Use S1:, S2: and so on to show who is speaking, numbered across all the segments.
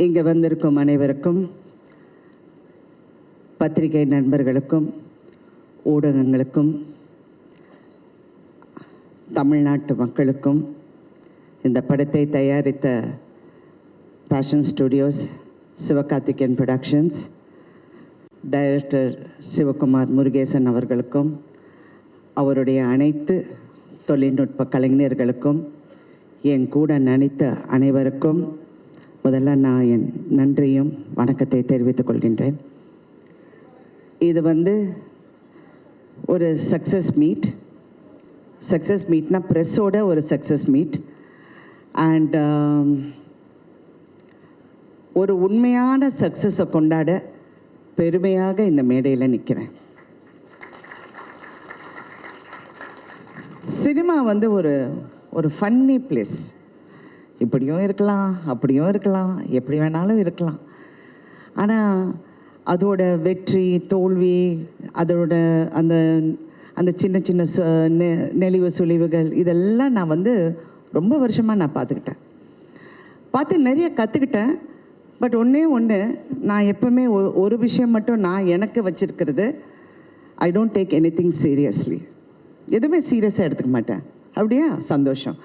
S1: இங்கே வந்திருக்கும் அனைவருக்கும், பத்திரிகை நண்பர்களுக்கும், ஊடகங்களுக்கும், தமிழ்நாட்டு மக்களுக்கும், இந்த படத்தை தயாரித்த Passion Studios, Sivakarthikeyan productions, director Sivakumar Murugesan அவர்களுக்கும், அவருடைய அனைத்து தொழில்நுட்ப கலைஞர்களுக்கும், என் கூட நடித்த அனைவருக்கும் முதல்ல நான் என் நன்றியும் வணக்கத்தை தெரிவித்துக் கொள்கின்றேன். இது ஒரு சக்ஸஸ் மீட்னா ப்ரெஸ்ஸோட ஒரு சக்ஸஸ் மீட். அண்ட் ஒரு உண்மையான சக்ஸஸை கொண்டாட பெருமையாக இந்த மேடையில் நிற்கிறேன். சினிமா ஒரு ஃபன்னி பிளேஸ். இப்படியும் இருக்கலாம், அப்படியும் இருக்கலாம், எப்படி வேணாலும் இருக்கலாம். ஆனால் அதோட வெற்றி தோல்வி, அதோட அந்த அந்த சின்ன சின்ன நெளிவு சுழிவுகள் இதெல்லாம் நான் ரொம்ப வருஷமாக நான் பார்த்து நிறைய கற்றுக்கிட்டேன். பட் ஒன்று நான் எப்போவுமே ஒரு விஷயம் மட்டும் நான் எனக்கு வச்சுருக்கிறது, I don't take anything seriously. எதுவுமே சீரியஸாக எடுத்துக்க மாட்டேன். அப்படியா? சந்தோஷம்.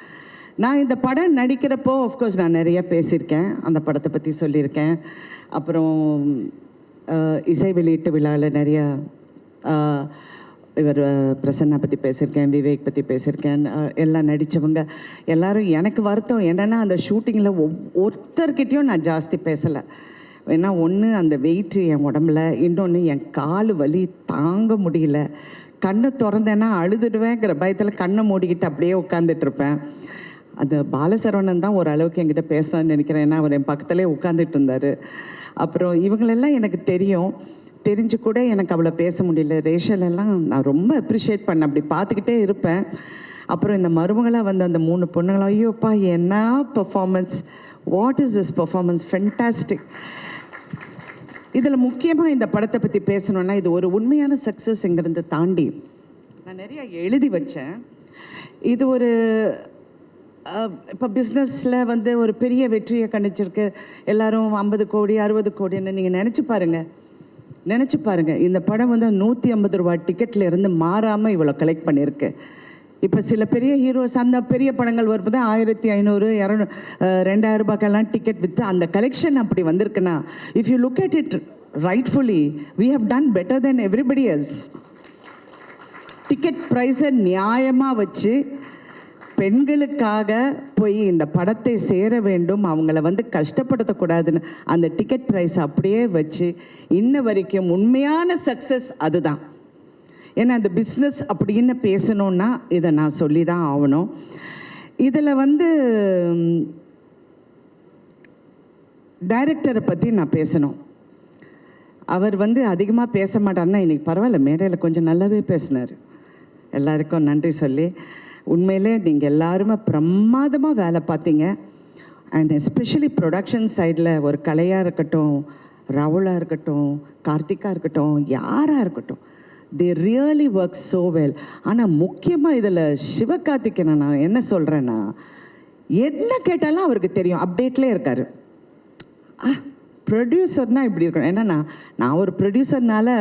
S1: நான் இந்த படம் நடிக்கிறப்போ ஆஃப்கோர்ஸ் நான் நிறைய பேசியிருக்கேன், அந்த படத்தை பற்றி சொல்லியிருக்கேன். அப்புறம் இசை வெளியீட்டு விழாவில் நிறையா இவர் பிரசன்னா பற்றி பேசியிருக்கேன், விவேக் பற்றி பேசியிருக்கேன். எல்லாம் நடித்தவங்க எல்லோரும். எனக்கு வருத்தம் என்னென்னா, அந்த ஷூட்டிங்கில் ஒருத்தர்கிட்டையும் நான் ஜாஸ்தி பேசலை. ஏன்னா ஒன்று அந்த வெயிட்டு என் உடம்புல, இன்னொன்று என் கால் வலி தாங்க முடியல. கண்ணை திறந்தேன்னா அழுதுடுவேங்கிற பயத்தில் கண்ணை மூடிக்கிட்டு அப்படியே உட்காந்துட்ருப்பேன். அந்த பாலசரவணன் தான் ஓரளவுக்கு என்கிட்ட பேசலான்னு நினைக்கிறேன். ஏன்னா அவர் என் பக்கத்துலேயே உட்காந்துட்டு இருந்தார். அப்புறம் இவங்களெல்லாம் எனக்கு தெரிஞ்சு கூட எனக்கு அவ்வளோ பேச முடியல. ரேஷலெல்லாம் நான் ரொம்ப அப்ரிஷியேட் பண்ணேன், அப்படி பார்த்துக்கிட்டே இருப்பேன். அப்புறம் இந்த மருமகளாக அந்த 3 பொண்ணுங்களா, ஐயோப்பா என்ன performance, what is this performance, fantastic. இதில் முக்கியமாக இந்த படத்தை பற்றி பேசணுன்னா, இது ஒரு உண்மையான சக்ஸஸ்ங்கிறத தாண்டி நான் நிறையா எழுதி வச்சேன். இது இப்போ பிஸ்னஸில் ஒரு பெரிய வெற்றியை கணிச்சிருக்கு. எல்லோரும் 50 கோடி 60 கோடின்னு நீங்கள் நினச்சி பாருங்கள். இந்த படம் 150 ரூபா டிக்கெட்டில் இருந்து மாறாமல் இவ்வளோ கலெக்ட் பண்ணியிருக்கு. இப்போ சில பெரிய ஹீரோஸ் அந்த பெரிய படங்கள் வரும்போது 1500 200 2000 ரூபாய்க்கெல்லாம் டிக்கெட் விற்று அந்த கலெக்ஷன் அப்படி வந்திருக்குன்னா, if you look at it rightfully, we have done better than everybody else. Ticket ப்ரைஸை நியாயமாக வச்சு பெண்களுக்காக போய் இந்த படத்தை சேர வேண்டும், அவங்கள கஷ்டப்படுத்தக்கூடாதுன்னு அந்த டிக்கெட் ப்ரைஸ் அப்படியே வச்சு இன்ன வரைக்கும் உண்மையான சக்ஸஸ் அதுதான். ஏன்னா அந்த பிஸ்னஸ் அப்படின்னு பேசணுன்னா இதை நான் சொல்லி தான் ஆகணும். இதில் டைரக்டரை பற்றி நான் பேசணும். அவர் அதிகமாக பேச மாட்டார்னா, இன்றைக்கி பரவாயில்ல, மேடையில் கொஞ்சம் நல்லாவே பேசினார். எல்லாருக்கும் நன்றி சொல்லி, உண்மையிலே நீங்கள் எல்லாருமே பிரமாதமாக வேலை பார்த்தீங்க. அண்ட் எஸ்பெஷலி ப்ரொடக்ஷன் சைடில் ஒரு கலையாக இருக்கட்டும், ராகுலாக இருக்கட்டும், கார்த்திகா இருக்கட்டும், யாராக இருக்கட்டும், they really work so well. ஆனால் முக்கியமாக இதில் சிவகார்த்திகேயனை நான் என்ன சொல்கிறேன்னா, என்ன கேட்டாலும் அவருக்கு தெரியும், அப்டேட்லேயே இருக்கார். ப்ரொடியூசர்னால் இப்படி இருக்கணும். ஏன்னா நான் ஒரு ப்ரொடியூசர்னால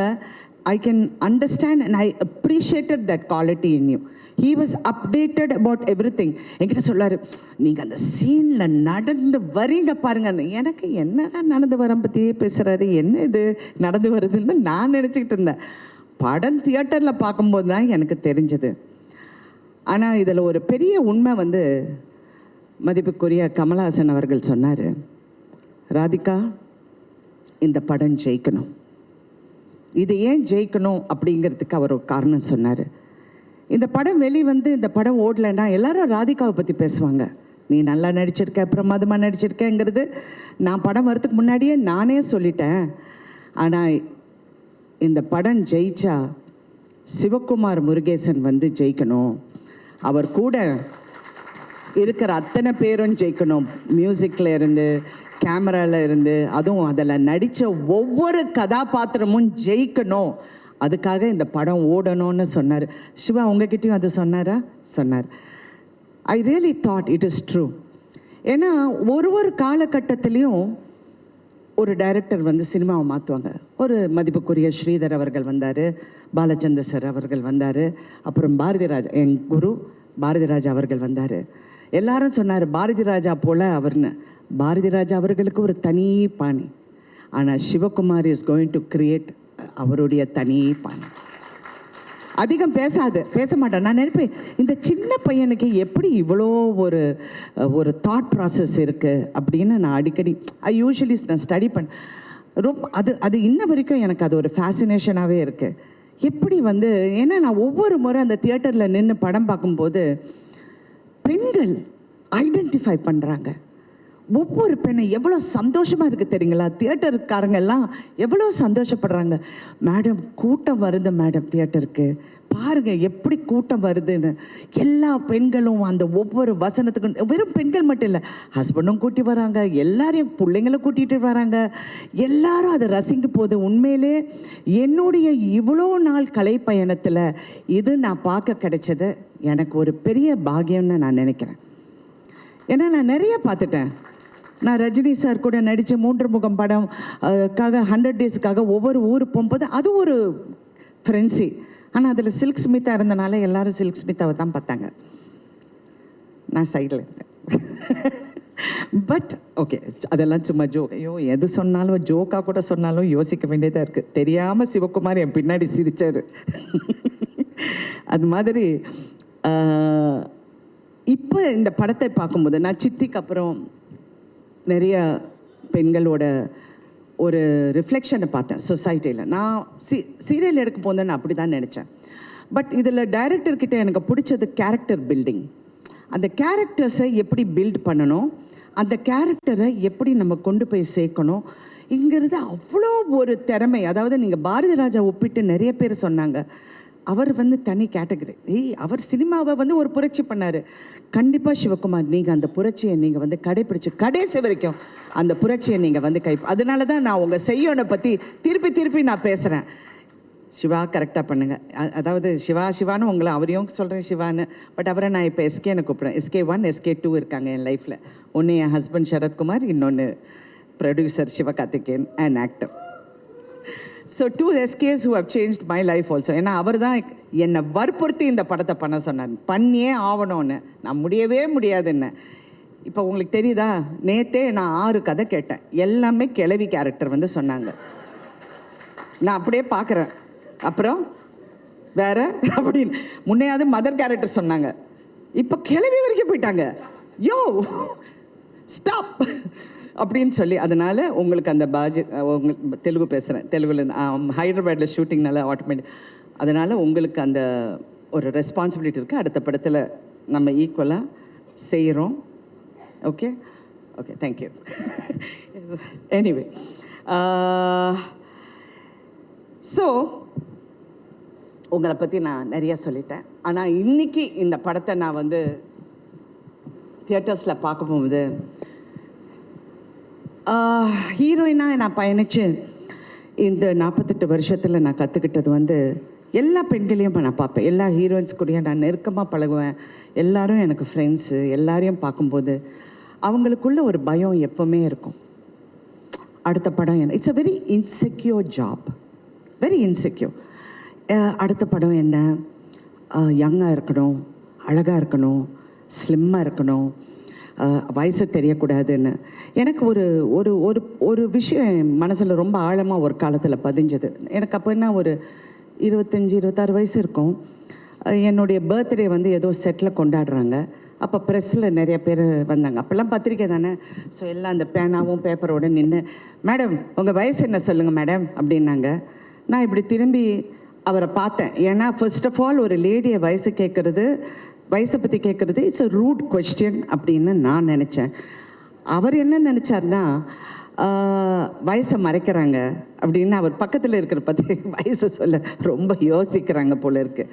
S1: I can understand and I appreciated that quality in you. He was updated about everything. என்கிட்ட சொல்லாரு, நீங்கள் அந்த சீனில் நடந்து வரீங்க பாருங்க. எனக்கு என்னடா நடந்து வரம் பற்றியே பேசுகிறாரு, என்ன இது நடந்து வருதுன்னு நான் நினச்சிக்கிட்டு இருந்தேன். படம் தியேட்டரில் பார்க்கும்போது தான் எனக்கு தெரிஞ்சது. ஆனால் இதில் ஒரு பெரிய உண்மை மதிப்புக்குரிய கமல்ஹாசன் அவர்கள் சொன்னார், ராதிகா இந்த படம் ஜெயிக்கணும். இது ஏன் ஜெயிக்கணும் அப்படிங்கிறதுக்கு அவர் ஒரு காரணம் சொன்னார். இந்த படம் இந்த படம் ஓடலைன்னா எல்லாரும் ராதிகாவை பற்றி பேசுவாங்க. நீ நல்லா நடிச்சிருக்க, பிரமாதமாக நடிச்சிருக்கங்கிறது நான் படம் வரதுக்கு முன்னாடியே நானே சொல்லிட்டேன். ஆனால் இந்த படம் ஜெயிச்சா சிவகுமார் முருகேசன் ஜெயிக்கணும். அவர் கூட இருக்கிற அத்தனை பேரும் ஜெயிக்கணும். மியூசிக்கில் இருந்து, கேமராவில் இருந்து, அதுவும் அதில் நடித்த ஒவ்வொரு கதாபாத்திரமும் ஜெயிக்கணும். அதுக்காக இந்த படம் ஓடணும்னு சொன்னார். சிவா உங்ககிட்டயும் அது சொன்னாரா? சொன்னார். I really thought it is true. ஏன்னா ஒரு காலகட்டத்திலையும் ஒரு டைரக்டர் வந்து சினிமாவை மாற்றுவாங்க. ஒரு மதிப்புக்குரிய ஸ்ரீதர் அவர்கள் வந்தார், பாலச்சந்தர் சார் அவர்கள் வந்தார், அப்புறம் பாரதி ராஜா, என் குரு பாரதி ராஜா அவர்கள் வந்தார். எல்லாரும் சொன்னார் பாரதி ராஜா போல் அவர்னு. பாரதி ராஜா அவர்களுக்கு ஒரு தனி பாணி. ஆனால் Sivakumar is going to create அவருடைய தனி பாணி. அதிகம் பேச மாட்டேன். நான் நினைப்பேன், இந்த சின்ன பையனுக்கு எப்படி இவ்வளோ ஒரு தாட் ப்ராசஸ் இருக்குது அப்படின்னு நான் அடிக்கடி யூஸ்வலி நான் ஸ்டடி ரொம்ப அது இன்ன வரைக்கும் எனக்கு அது ஒரு ஃபேசினேஷனாகவே இருக்குது. எப்படி வந்து, ஏன்னா நான் ஒவ்வொரு முறை அந்த தியேட்டரில் நின்று படம் பார்க்கும்போது பெண்கள் ஐடென்டிஃபை பண்ணுறாங்க. ஒவ்வொரு பெண்ணை எவ்வளோ சந்தோஷமாக இருக்குது தெரியுங்களா? தியேட்டருக்காரங்க எல்லாம் எவ்வளோ சந்தோஷப்படுறாங்க. மேடம் கூட்டம் வருது மேடம், தியேட்டருக்கு பாருங்கள் எப்படி கூட்டம் வருதுன்னு. எல்லா பெண்களும் அந்த ஒவ்வொரு வசனத்துக்கும், வெறும் பெண்கள் மட்டும் இல்லை, ஹஸ்பண்டும் கூட்டி வராங்க, எல்லாரையும் பிள்ளைங்களை கூட்டிகிட்டு வராங்க, எல்லாரும் அதை ரசிக்க போகுது. உண்மையிலே என்னுடைய இவ்வளோ நாள் கலை பயணத்தில் இது நான் பார்க்க கிடைச்சது எனக்கு ஒரு பெரிய பாக்கியம்னு நான் நினைக்கிறேன். ஏன்னா நான் நிறைய பார்த்துட்டேன். நான் ரஜினி சார் கூட நடித்த 3 முகம் படம்காக 100 டேஸுக்காக ஒவ்வொரு ஊர் போகும்போது அது ஒரு ஃப்ரெண்ட்ஸி. ஆனால் அதில் சில்க் ஸ்மிதா இருந்தனால எல்லாரும் சில்க் ஸ்மிதாவை தான் பார்த்தாங்க. நான் சைடில் இருந்தேன். பட் ஓகே, அதெல்லாம் சும்மா ஜோக். ஐயோ, எது சொன்னாலும் ஜோக்காக கூட சொன்னாலும் யோசிக்க வேண்டியதாக இருக்குது. தெரியாமல் சிவகுமார் என் பின்னாடி சிரித்தார். அது மாதிரி இப்போ இந்த படத்தை பார்க்கும்போது நான் சித்திக்கு அப்புறம் நிறைய பெண்களோட ஒரு ரிஃப்ளெக்ஷனை பார்த்தேன் சொசைட்டியில். நான் சீரியல் எடுக்க போது நான் அப்படி தான் நினச்சேன். பட் இதில் டைரக்டர்கிட்ட எனக்கு பிடிச்சது கேரக்டர் பில்டிங். அந்த கேரக்டர்ஸை எப்படி பில்ட் பண்ணணும், அந்த கேரக்டரை எப்படி நம்ம கொண்டு போய் சேர்க்கணும் இங்கிறது அவ்வளோ ஒரு திறமை. அதாவது நீங்கள் பாரதி ராஜா ஒப்பிட்டு நிறைய பேர் சொன்னாங்க, அவர் வந்து தனி கேட்டகரி. அவர் சினிமாவை வந்து ஒரு புரட்சி பண்ணார். கண்டிப்பாக சிவகுமார் நீங்கள் அந்த புரட்சியை நீங்கள் வந்து கடைப்பிடிச்சு கடைசி வரைக்கும் அந்த புரட்சியை நீங்கள் வந்து அதனால தான் நான் உங்கள் செய்யோனை பற்றி திருப்பி நான் பேசுகிறேன். சிவா கரெக்டாக பண்ணுங்கள். அதாவது சிவான்னு உங்களை அவரையும் சொல்கிறேன் சிவான்னு. பட் அவரை நான் இப்போ எஸ்கேன்னு கூப்பிட்றேன். SK1 SK2 இருக்காங்க என் லைஃப்பில். ஒன்று என் ஹஸ்பண்ட் சரத்குமார், இன்னொன்று producer Sivakarthikeyan and actor. So 2 SKs who have changed my life also. ஏன்னா அவர் தான் என்னை வற்புறுத்தி இந்த படத்தை பண்ண சொன்னார். பண்ணியே ஆகணும்னு. நான் முடியவே முடியாதுன்னு. இப்போ உங்களுக்கு தெரியுதா, நேற்றே நான் 6 கதை கேட்டேன். எல்லாமே கிழவி கேரக்டர் வந்து சொன்னாங்க. நான் அப்படியே பார்க்குறேன். அப்புறம் வேற அப்படின்னு முன்னையாவது மதர் கேரக்டர் சொன்னாங்க, இப்போ கிழவி வரைக்கும் போயிட்டாங்க. யோ ஸ்டாப் அப்படின்னு சொல்லி. அதனால் உங்களுக்கு அந்த தெலுங்கு பேசுகிறேன், தெலுங்குலேருந்து ஹைதராபாத்தில் ஷூட்டிங்னால ஆட்டோமேட்டிக். அதனால் உங்களுக்கு அந்த ஒரு ரெஸ்பான்சிபிலிட்டி இருக்குது. அடுத்த படத்தில் நம்ம ஈக்குவலாக செய்கிறோம். Okay okay, thank you. Anyway, so உங்களை பற்றி நான் நிறையா சொல்லிட்டேன். ஆனால் இன்றைக்கி இந்த படத்தை நான் வந்து தியேட்டர்ஸில் பார்க்கும்போது ஹீரோயினாக நான் பயணித்து இந்த 48 வருஷத்தில் நான் கற்றுக்கிட்டது வந்து எல்லா பெண்களையும் நான் பார்ப்பேன். எல்லா ஹீரோயின்ஸ் கூடயும் நான் நெருக்கமாக பழகுவேன். எல்லாரும் எனக்கு ஃப்ரெண்ட்ஸு. எல்லாரையும் பார்க்கும்போது அவங்களுக்குள்ள ஒரு பயம் எப்போவுமே இருக்கும். அடுத்த படம் என்ன, it's a very insecure job, very insecure. அடுத்த படம் என்ன, யங்காக இருக்கணும், அழகாக இருக்கணும், ஸ்லிம்மாக இருக்கணும், வயசு தெரியக்கூடாதுன்னு. எனக்கு ஒரு ஒரு ஒரு ஒரு விஷயம் என் மனசில் ரொம்ப ஆழமாக ஒரு காலத்தில் பதிஞ்சது. எனக்கு அப்போ என்ன ஒரு 25-26 வயசு இருக்கும். என்னுடைய பர்த்டே வந்து ஏதோ செட்டில் கொண்டாடுறாங்க. அப்போ ப்ரெஸ்ஸில் நிறைய பேர் வந்தாங்க. அப்போல்லாம் பத்திரிக்கை தானே. ஸோ எல்லாம் அந்த பேனாவும் பேப்பரோடு நின்று, மேடம் உங்கள் வயசு என்ன சொல்லுங்கள் மேடம் அப்படின்னாங்க. நான் இப்படி திரும்பி அவரை பார்த்தேன். ஏன்னா ஃபர்ஸ்ட் ஆஃப் ஆல் ஒரு லேடியை வயசை பற்றி கேட்குறது இட்ஸ் அ ரூட் கொஸ்டின் அப்படின்னு நான் நினச்சேன். அவர் என்ன நினச்சார்னா, வயசை மறைக்கிறாங்க அப்படின்னு. அவர் பக்கத்தில் இருக்கிற பற்றி வயசை சொல்ல ரொம்ப யோசிக்கிறாங்க போல இருக்கு.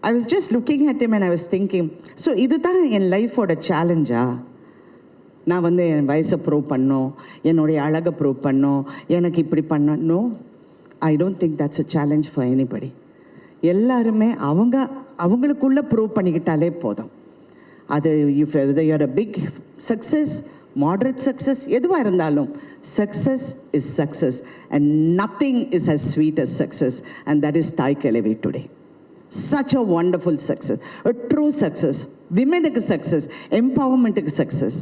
S1: I was just looking at him and I was thinking, so இதுதான் என் லைஃபோட சேலஞ்சா? நான் வந்து என் வயசை ப்ரூவ் பண்ணோம், என்னுடைய அழகை ப்ரூவ் பண்ணோம், எனக்கு இப்படி பண்ணணும். I don't think that's a challenge for anybody. எல்லாருமே அவங்களுக்குள்ளே ப்ரூவ் பண்ணிக்கிட்டாலே போதும். அது if you're a big success, moderate success எதுவாக இருந்தாலும் success is success and nothing is as sweet as success, and that is Thaai Kizhavi today. Such a wonderful success, a true success, womenக்கு success, empowermentக்கு success.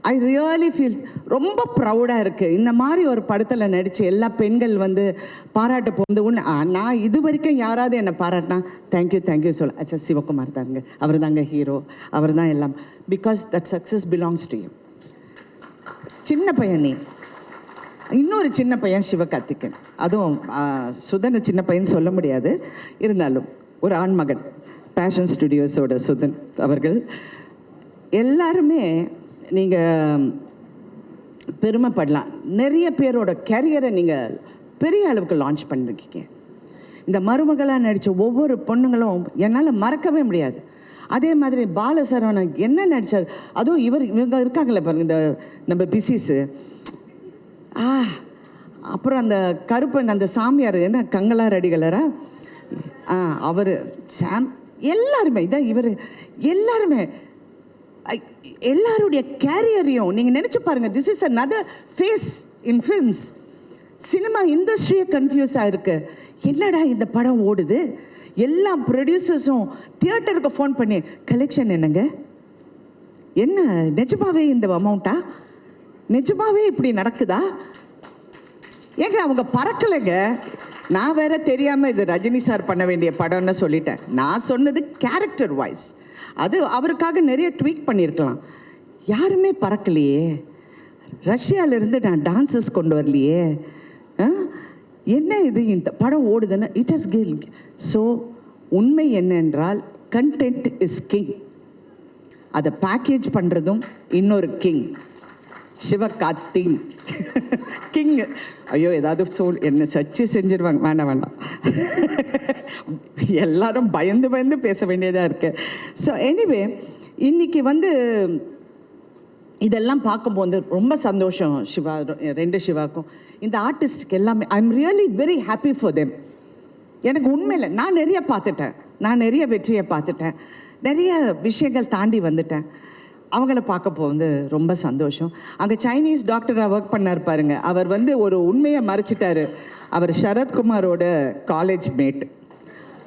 S1: I really feel ரொம்ப ப்ரௌடாக இருக்குது. இந்த மாதிரி ஒரு படத்தில் நடித்து எல்லா பெண்கள் வந்து பாராட்ட போகுது. நான் இது வரைக்கும் யாராவது என்னை பாராட்டினா தேங்க்யூ சொல்ல அச்சா சிவகுமார் தாங்க, அவர் தாங்க ஹீரோ, அவர் தான் எல்லாம். Because that success belongs to you. சின்ன பையன் நீ, இன்னொரு சின்ன பையன் சிவகார்த்திகேயன், அதுவும் சுதன் சின்ன பையன் சொல்ல முடியாது, இருந்தாலும் ஒரு ஆண்மகன், பேஷன் ஸ்டுடியோஸோட சுதன் அவர்கள். எல்லாருமே நீங்கள் பெருமைப்படலாம். நிறைய பேரோட கேரியரை நீங்கள் பெரிய அளவுக்கு லான்ச் பண்ணிருக்கீங்க. இந்த மருமகளாக நடித்த ஒவ்வொரு பொண்ணுங்களும் என்னால் மறக்கவே முடியாது. அதே மாதிரி பாலசரவணன் என்ன நடித்தார், அதுவும் இவங்க இருக்காங்களே பாருங்க, இந்த நம்ம பிசிஸு, அப்புறம் அந்த கருப்பன், அந்த சாமியார் என்ன கங்களார் அடிகளரா, அவர் சாம், எல்லாருமே இதான் இவர், எல்லாருமே எல்லாருடைய கேரியரையும் நீங்கள் நினச்சி பாருங்கள். This is another phase in films. Cinema இண்டஸ்ட்ரியே கன்ஃபியூஸ் ஆகிருக்கு. என்னடா இந்த படம் ஓடுது, எல்லா ப்ரொடியூசர்ஸும் தியேட்டருக்கு ஃபோன் பண்ணி கலெக்ஷன் என்னங்க, என்ன நிஜமாவே இந்த அமௌண்ட்டா, நிஜமாவே இப்படி நடக்குதா, ஏங்க அவங்க பறக்கலைங்க. நான் வேற தெரியாமல் இது ரஜினி சார் பண்ண வேண்டிய படம்னு சொல்லிட்டேன். நான் சொன்னது கேரக்டர் வாய்ஸ், அது அவருக்காக நிறைய ட்வீக் பண்ணியிருக்கலாம். யாருமே பறக்கலையே. ரஷ்யாவிலேருந்து நான் டான்ஸஸ் கொண்டு வரலையே. என்ன இது இந்த படம் ஓடுதுன்னு இட் ஹஸ் கில். ஸோ உண்மை என்னென்றால் கண்டென்ட் இஸ் கிங். அதை பேக்கேஜ் பண்ணுறதும் இன்னொரு கிங், சிவகார்த்திக் கிங். ஐயோ ஏதாவது என்ன சர்ச்சை செஞ்சிருவாங்க, வேண்டாம் எல்லாரும் பயந்து பேச வேண்டியதாக இருக்கு. ஸோ எனிவே இன்னைக்கு வந்து இதெல்லாம் பார்க்கும்போது ரொம்ப சந்தோஷம். சிவா, ரெண்டு சிவாக்கும் இந்த ஆர்டிஸ்டுக்கு எல்லாமே I am really very happy for them. எனக்கு உண்மையில் நான் நிறைய பார்த்துட்டேன், நான் நிறைய வெற்றியை பார்த்துட்டேன், நிறைய விஷயங்கள் தாண்டி வந்துட்டேன். அவங்கள பார்க்க போகுது ரொம்ப சந்தோஷம். அங்கே சைனீஸ் டாக்டராக ஒர்க் பண்ணார் பாருங்க, அவர் வந்து ஒரு உண்மையை மறைச்சிட்டாரு. அவர் சரத்குமாரோட காலேஜ் மேட்.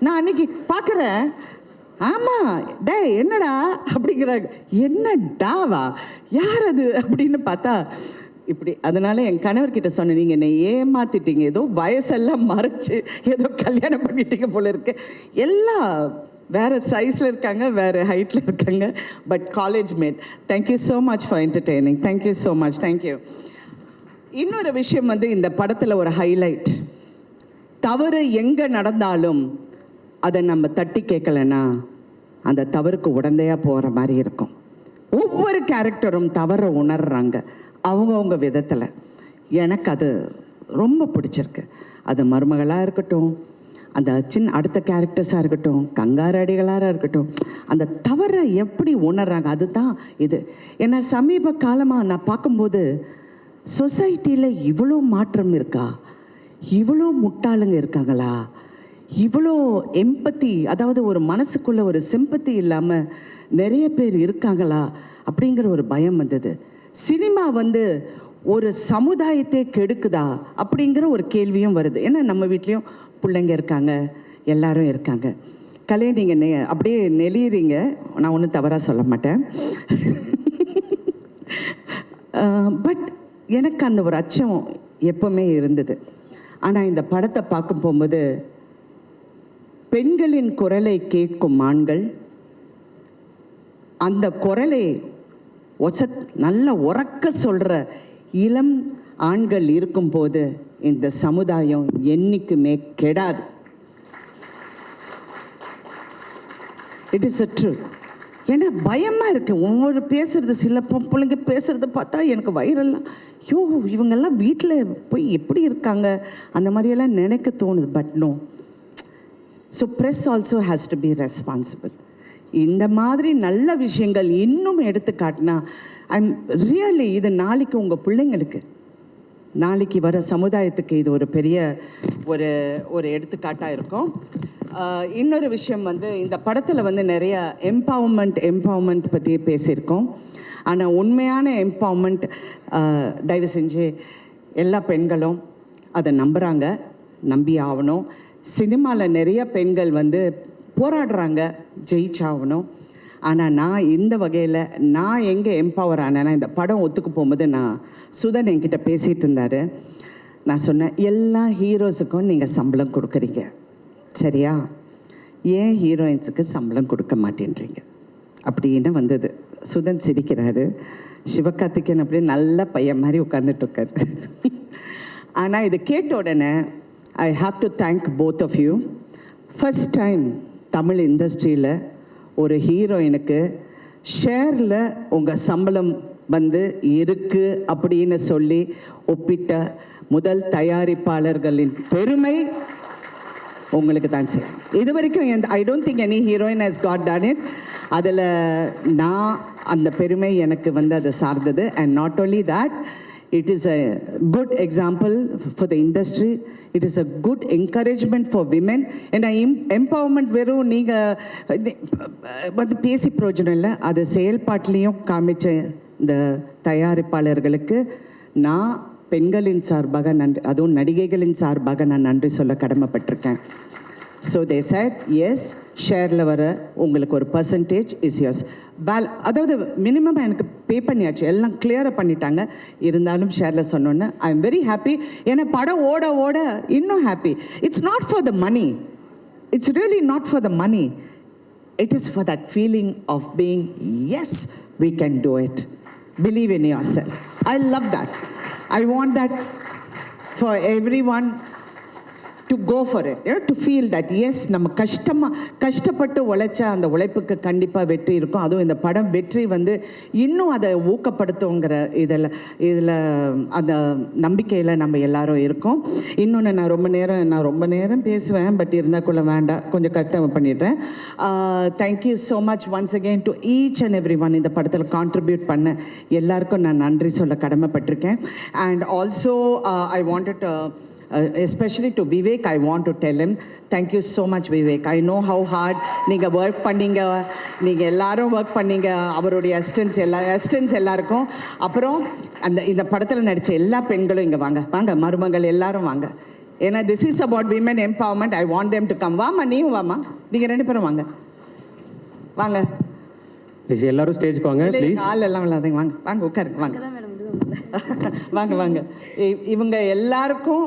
S1: நான் அன்னைக்கு பார்க்குறேன், ஆமாம் டே என்னடா அப்படிங்கிறாங்க. என்ன டாவா, யார் அது அப்படின்னு பார்த்தா இப்படி. அதனால என் கணவர்கிட்ட சொன்னேன், நீங்கள் என்னை ஏமாத்திட்டீங்க, ஏதோ வயசெல்லாம் மறைச்சு ஏதோ கல்யாணம் பண்ணிட்டீங்க போல இருக்கு. எல்லாம் வேறு சைஸில் இருக்காங்க, வேறு ஹைட்டில் இருக்காங்க, but college mate. Thank you so much for entertaining. Thank you so much, thank you. இன்னொரு விஷயம் வந்து இந்த படத்தில் ஒரு ஹைலைட், தவறு எங்கே நடந்தாலும் அதை நம்ம தட்டி கேட்கலன்னா அந்த தவறுக்கு உடந்தையாக போகிற மாதிரி இருக்கும். ஒவ்வொரு கேரக்டரும் தவறை உணர்றாங்க அவங்கவுங்க விதத்தில். எனக்கு அது ரொம்ப பிடிச்சிருக்கு. அது மருமகளாக இருக்கட்டும், அந்த அடுத்த கேரக்டர்ஸாக இருக்கட்டும், கங்காரடிகளாக இருக்கட்டும், அந்த தவறை எப்படி உணர்றாங்க அதுதான் இது. ஏன்னா சமீப காலமாக நான் பார்க்கும்போது சொசைட்டியில் இவ்வளோ மாற்றம் இருக்கா, இவ்வளோ முட்டாளுங்க இருக்காங்களா, இவ்வளோ எம்பத்தி, அதாவது ஒரு மனசுக்குள்ளே ஒரு சிம்பத்தி இல்லாமல் நிறைய பேர் இருக்காங்களா அப்படிங்கிற ஒரு பயம் வந்தது. சினிமா வந்து ஒரு சமுதாயத்தை கெடுக்குதா அப்படிங்கிற ஒரு கேள்வியும் வருது. ஏன்னா நம்ம வீட்லேயும் பிள்ளைங்க இருக்காங்க, எல்லாரும் இருக்காங்க. கலை நீங்கள் அப்படியே நெளியுறீங்க, நான் ஒன்றும் தவறாக சொல்ல மாட்டேன். பட் எனக்கு அந்த ஒரு அச்சம் எப்பவுமே இருந்தது. ஆனால் இந்த படத்தை பார்க்க போகும்போது பெண்களின் குரலை கேட்கும் ஆண்கள், அந்த குரலை நல்ல உறக்க சொல்கிற இளம் ஆண்கள் இருக்கும்போது இந்த சமுதாயம் என்றைக்குமே கெடாது. It is a truth. ஏன்னா பயமாக இருக்குது ஒவ்வொரு பேசுகிறது. சில பிள்ளைங்க பேசுகிறத பார்த்தா எனக்கு வயிறெல்லாம், ஐயோ இவங்கெல்லாம் வீட்டில் போய் எப்படி இருக்காங்க அந்த மாதிரியெல்லாம் நினைக்க தோணுது. But no. So press also has to be responsible. இந்த மாதிரி நல்ல விஷயங்கள் இன்னும் எடுத்துக்காட்டினா ஐம் ரியலி, இது நாளைக்கு உங்கள் பிள்ளைங்களுக்கு, நாளைக்கு வர சமுதாயத்துக்கு இது ஒரு பெரிய ஒரு எடுத்துக்காட்டாக இருக்கும். இன்னொரு விஷயம் வந்து இந்த படத்தில் வந்து நிறைய எம்பவர்மெண்ட் பற்றி பேசியிருக்கோம். ஆனால் உண்மையான எம்பவர்மெண்ட் தயவு செஞ்சு எல்லா பெண்களும் அதை நம்புகிறாங்க, நம்பி ஆகணும். சினிமாவில் நிறைய பெண்கள் வந்து போராடுறாங்க, ஜெயிச்சாகணும். ஆனால் நான் இந்த வகையில் நான் எங்கே எம்பவர் ஆனேன்னா, இந்த படம் ஒத்துக்கு போகும்போது சுதன் என்கிட்ட பேசிகிட்டு இருந்தார். நான் சொன்னேன், எல்லா ஹீரோஸுக்கும் நீங்கள் சம்பளம் கொடுக்குறீங்க சரியா, ஏன் ஹீரோயின்ஸுக்கு சம்பளம் கொடுக்க மாட்டேன்றீங்க அப்படின்னு வந்தது. சுதன் சிரிக்கிறாரு. சிவகார்த்திகேயன் அப்படியே நல்ல பையன் மாதிரி உட்காந்துட்ருக்காரு. ஆனால் இது கேட்ட உடனே I have to thank both of you. First time Tamil இண்டஸ்ட்ரியில் ஒரு ஹீரோயினுக்கு ஷேரில் உங்கள் சம்பளம் வந்து இருக்குது அப்படின்னு சொல்லி ஒப்பிட்ட முதல் தயாரிப்பாளர்களின் பெருமை உங்களுக்கு தான் செய்யும். இது வரைக்கும் ஐ don't think any heroine has got done it. அதில் நான் அந்த பெருமை எனக்கு வந்து அது சார்ந்தது. And not only that, it is a good example for the industry. It is a good encouragement for women. ஏன்னா எம்பவர்மெண்ட் வெறும் நீங்கள் வந்து பேசி பிரயோஜனம் இல்லை, அது செயல்பாட்டிலையும் காமிச்ச இந்த தயாரிப்பாளர்களுக்கு நான் பெண்களின் சார்பாக நன்றி, அதுவும் நடிகைகளின் சார்பாக நான் நன்றி சொல்ல கடமைப்பட்டிருக்கேன். ஸோ தே செட் எஸ், ஷேரில் வர உங்களுக்கு ஒரு பர்சன்டேஜ் இஸ் யோர்ஸ். அதாவது மினிமம் எனக்கு பே பண்ணியாச்சு, எல்லாம் கிளியராக பண்ணிட்டாங்க. இருந்தாலும் ஷேரில் சொன்னோன்னே ஐ எம் வெரி ஹாப்பி. ஏன்னா படம் ஓட ஓட இன்னும் happy. It's not for the money, it's really not for the money. It is for that feeling of being, yes, we can do it. Believe in yourself. I love that. I want that for everyone to go for it, to feel that yes, நம்ம கஷ்டப்பட்டு உழைச்சா அந்த உழைப்புக்கு கண்டிப்பாக வெற்றி இருக்கும். அதுவும் இந்த படம் வெற்றி வந்து இன்னும் அதை ஊக்கப்படுத்துங்கிற இதில் அந்த நம்பிக்கையில் நம்ம எல்லாரும் இருக்கோம். இன்னொன்று, நான் ரொம்ப நேரம் பேசுவேன், பட் இருந்தாக்குள்ள வேண்டாம், கொஞ்சம் கரெக்டாக பண்ணிடுறேன். Thank you so much once again to each and every one. இந்த படத்தில் கான்ட்ரிபியூட் பண்ண எல்லாருக்கும் நான் நன்றி சொல்ல கடமைப்பட்டிருக்கேன். And also I wanted especially to Vivek, I want to tell him, thank you so much Vivek. I know how hard நீங்கள் work பண்ணீங்க, நீங்கள் எல்லாரும் ஒர்க் பண்ணீங்க, அவருடைய அசிஸ்டன்ஸ் எல்லாருக்கும். அப்புறம் இந்த படத்தில் நடித்த எல்லா பெண்களும் இங்கே வாங்க மருமகள் எல்லாரும் வாங்க. ஏன்னா this is about women empowerment. I want them to come. வாமா, நீயும் வாமா, நீங்கள் 2 பேரும் வாங்க
S2: எல்லாரும் ஸ்டேஜ்க்கு வாங்க ப்ளீஸ்.
S1: ஆள் எல்லாம் இல்லாதீங்க, வாங்க உட்காருங்க, வாங்க. இவங்க எல்லாருக்கும்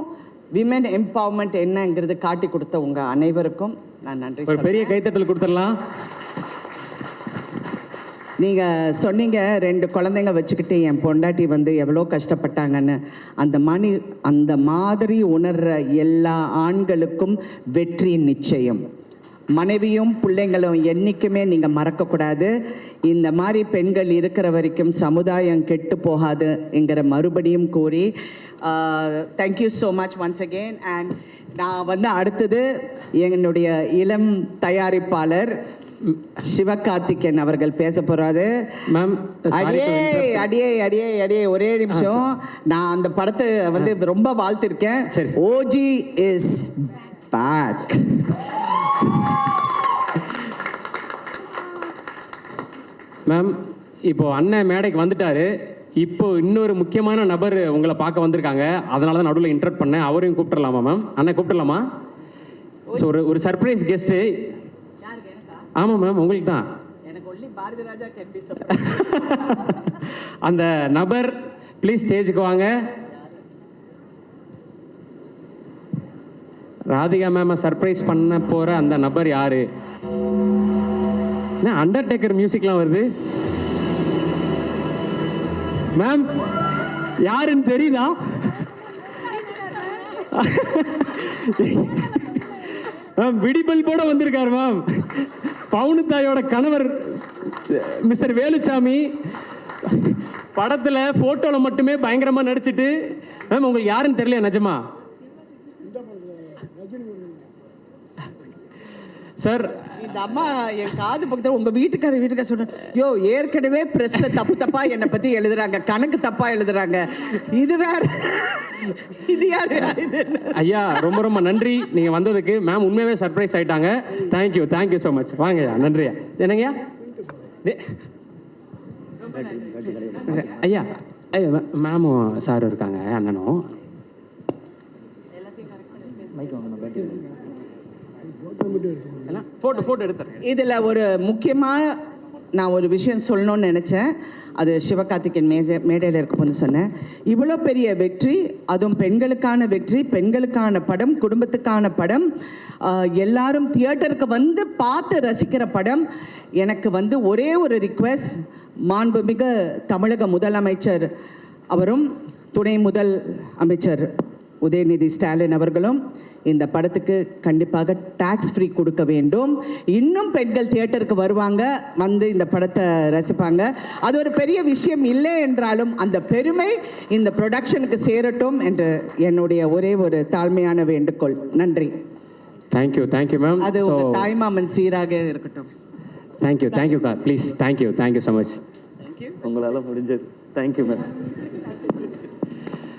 S1: விமென் எம்பவர்மெண்ட் என்னங்கிறது காட்டி கொடுத்த உங்கள் அனைவருக்கும் நான் நன்றி.
S2: ஒரு பெரிய கைத்தட்டல் கொடுத்துடலாம்.
S1: நீங்கள் சொன்னீங்க 2 குழந்தைங்க வச்சுக்கிட்டு என் பொண்டாட்டி வந்து எவ்வளோ கஷ்டப்பட்டாங்கன்னு. அந்த மாதிரி உணர்கிற எல்லா ஆண்களுக்கும் வெற்றி நிச்சயம். மனைவியும் பிள்ளைங்களும் என்றைக்குமே நீங்கள் மறக்கக்கூடாது. இந்த மாதிரி பெண்கள் இருக்கிற வரைக்கும் சமுதாயம் கெட்டு போகாதுங்கிற மறுபடியும் கூறி thank you so much once again. And நான் வந்து அடுத்தது என்னுடைய இளம் தயாரிப்பாளர் சிவகார்த்திகேயன் அவர்கள் பேச போகிறாரு.
S2: மேம்,
S1: அடியே ஒரே நிமிஷம். நான் அந்த படத்தை வந்து ரொம்ப வாழ்த்திருக்கேன். OG is back.
S2: மேம், இப்போ அண்ணன் மேடைக்கு வந்துட்டாரு. இப்போ இன்னொரு முக்கியமான நபர் உங்களை பார்க்க வந்திருக்காங்க. அதனால தான் நடுவில் இன்டர்ட் பண்ணேன். அவரையும் கூப்பிட்டுடலாமா மேம்? அண்ணன் கூப்பிட்டுடலாமா? ஸோ ஒரு சர்ப்ரைஸ் கெஸ்ட்டு. ஆமாம் மேம், உங்களுக்கு தான். அந்த நபர் ப்ளீஸ் ஸ்டேஜுக்கு வாங்க. ராதிகா மேம் சர்ப்ரைஸ் பண்ண போகிற அந்த நபர் யாரு? அண்டர்டேக்கர் மியூசிக்லாம் வருது. மேம், யாருன்னு தெரியுதா? மேம், விடிபல் போட வந்திருக்காரு மேம். பவுனு தாயோட கணவர் மிஸ்டர் வேலுச்சாமி படத்தில் ஃபோட்டோவில் மட்டுமே பயங்கரமாக நடிச்சிட்டு. மேம், உங்களுக்கு யாருன்னு தெரியல நிஜமா? சார்,
S1: இந்த அம்மா என் காது பக்கத்தில் உங்கள் வீட்டுக்கார சொன்னேன், யோ ஏற்கனவே ப்ரெஸ்ஸில் தப்பாக என்னை பற்றி எழுதுறாங்க, கணக்கு தப்பாக எழுதுறாங்க, இது வேற, இது யாரு?
S2: ஐயா, ரொம்ப நன்றி நீங்கள் வந்ததுக்கு. மேம் உண்மையாகவே சர்ப்ரைஸ் ஆகிட்டாங்க. Thank you so much. வாங்கய்யா, நன்றியா. என்னங்கய்யா? ஐயா ஐயா மேமும் சாரும் இருக்காங்க, அண்ணனும். ஃபோட்டோ எடுத்துறேன்.
S1: இதில் ஒரு முக்கியமான நான் ஒரு விஷயம் சொல்லணும்னு நினச்சேன். அது சிவகார்த்திகேயன் மேடையில் இருக்கும்போது சொன்னேன். இவ்வளோ பெரிய வெற்றி, அதுவும் பெண்களுக்கான வெற்றி, பெண்களுக்கான படம், குடும்பத்துக்கான படம், எல்லாரும் தியேட்டருக்கு வந்து பார்த்து ரசிக்கிற படம். எனக்கு வந்து ஒரே ஒரு ரிக்வெஸ்ட், மாண்புமிகு தமிழக முதலமைச்சர் அவரும் துணை முதல் அமைச்சர் உதயநிதி ஸ்டாலின் அவர்களும் இந்த படத்துக்கு கண்டிப்பாக டாக்ஸ் ஃப்ரீ கொடுக்க வேண்டும். இன்னும் பெண்கள் தியேட்டருக்கு வருவாங்க, வந்து இந்த படத்தை ரசிப்பாங்க. அது ஒரு பெரிய விஷயம் இல்லை என்றாலும் அந்த பெருமை இந்த ப்ரொடக்ஷனுக்கு சேரட்டும் என்று என்னுடைய ஒரே ஒரு தாழ்மையான வேண்டுகோள். நன்றி.
S2: Thank you ma'am.
S1: அது உங்கள் தாய்மாமன் சீராக இருக்கட்டும்.
S2: தேங்க்யூ கா ப்ளீஸ். Thank you so much.
S3: உங்களால் முடிஞ்சது. Thank you ma'am.